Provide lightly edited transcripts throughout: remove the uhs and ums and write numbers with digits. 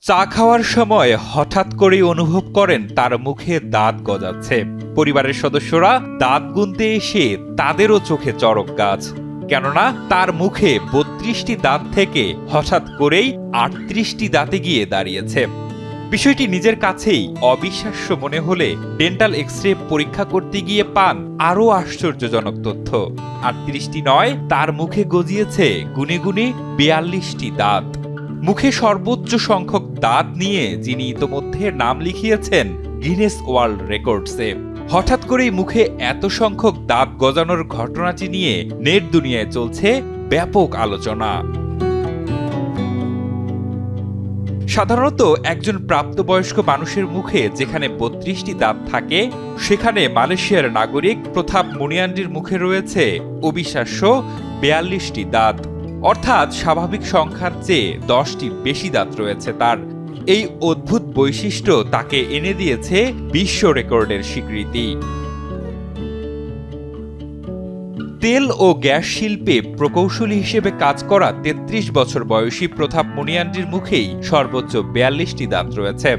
চা খাওয়ার সময় হঠাৎ করেই অনুভব করেন তার মুখে দাঁত গজাচ্ছে। পরিবারের সদস্যরা দাঁত গুনতে এসে তাদেরও চোখে চড়ক গাছ, কেননা তার মুখে ৩২টি দাঁত থেকে হঠাৎ করেই ৩৮টি দাঁতে গিয়ে দাঁড়িয়েছে। বিষয়টি নিজের কাছেই অবিশ্বাস্য মনে হলে ডেন্টাল এক্স-রে পরীক্ষা করতে গিয়ে পান আরও আশ্চর্যজনক তথ্য। ৩৮টি নয়, তার মুখে গজিয়েছে গুনে গুনে ৪২টি দাঁত। মুখে সর্বোচ্চ সংখ্যক দাঁত নিয়ে যিনি ইতোমধ্যে নাম লিখিয়েছেন গিনেস ওয়ার্ল্ড রেকর্ডসে। হঠাৎ করেই মুখে এত সংখ্যক দাঁত গজানোর ঘটনাটি নিয়ে নেট দুনিয়ায় চলছে ব্যাপক আলোচনা। সাধারণত একজন প্রাপ্তবয়স্ক মানুষের মুখে যেখানে ৩২টি দাঁত থাকে, সেখানে মালয়েশিয়ার নাগরিক প্রথাপ মুনিয়ান্ডির মুখে রয়েছে অবিশ্বাস্য ৪২টি দাঁত। অর্থাৎ স্বাভাবিক সংখ্যার চেয়ে 10টি বেশি দাঁত রয়েছে তার। এই অদ্ভুত বৈশিষ্ট্য তাকে এনে দিয়েছে বিশ্ব রেকর্ডের স্বীকৃতি। তেল ও গ্যাস শিল্পে প্রকৌশলী হিসেবে কাজ করা ৩৩ বছর বয়সী প্রথাপ মুনিয়ান্ডির মুখেই সর্বোচ্চ ৪২টি দাঁত রয়েছে।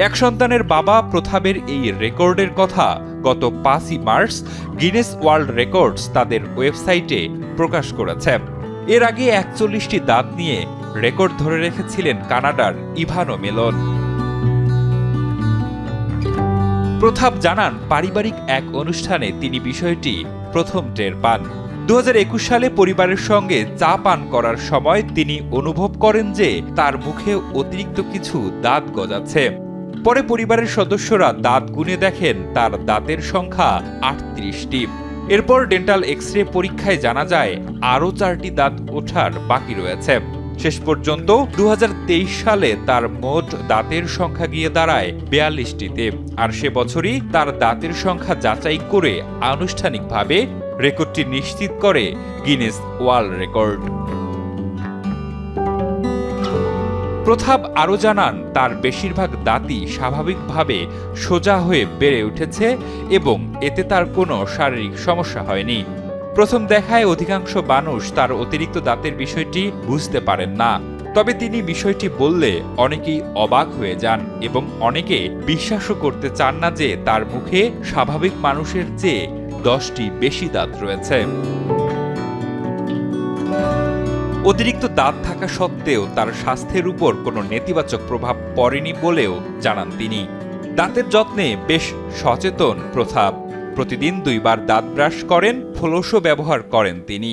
এক সন্তানের বাবা প্রথাপের এই রেকর্ডের কথা গত ৫ই মার্চ গিনেস ওয়ার্ল্ড রেকর্ডস তাদের ওয়েবসাইটে প্রকাশ করেছে। এর আগে ৪১টি দাঁত নিয়ে রেকর্ড ধরে রেখেছিলেন কানাডার ইভানো মেলন। প্রথাপ জানান, পারিবারিক এক অনুষ্ঠানে তিনি বিষয়টি প্রথম টের পান। ২০২১ সালে পরিবারের সঙ্গে চা পান করার সময় তিনি অনুভব করেন যে তার মুখে অতিরিক্ত কিছু দাঁত গজাচ্ছে। পরে পরিবারের সদস্যরা দাঁত গুনে দেখেন তার দাঁতের সংখ্যা ৩৮টি। এরপর ডেন্টাল এক্স-রে পরীক্ষায় জানা যায় আরও 4টি দাঁত ওঠার বাকি রয়েছে। শেষ পর্যন্ত ২০২৩ সালে তার মোট দাঁতের সংখ্যা গিয়ে দাঁড়ায় ৪২টিতে। আর সে বছরই তার দাঁতের সংখ্যা যাচাই করে আনুষ্ঠানিকভাবে রেকর্ডটি নিশ্চিত করে গিনেস ওয়ার্ল্ড রেকর্ড। প্রথাপ আরও জানান, তার বেশিরভাগ দাঁতই স্বাভাবিকভাবে সোজা হয়ে বেড়ে উঠেছে এবং এতে তার কোনো শারীরিক সমস্যা হয়নি। প্রথম দেখায় অধিকাংশ মানুষ তার অতিরিক্ত দাঁতের বিষয়টি বুঝতে পারেন না। তবে তিনি বিষয়টি বললে অনেকেই অবাক হয়ে যান এবং অনেকে বিশ্বাসও করতে চান না যে তার মুখে স্বাভাবিক মানুষের চেয়ে 10টি বেশি দাঁত রয়েছে। অতিরিক্ত দাঁত থাকা সত্ত্বেও তার স্বাস্থ্যের উপর কোনো নেতিবাচক প্রভাব পড়েনি বলেও জানান তিনি। দাঁতের যত্নে বেশ সচেতন প্রথাপ। প্রতিদিন 2 বার দাঁত ব্রাশ করেন, ফ্লোসও ব্যবহার করেন তিনি।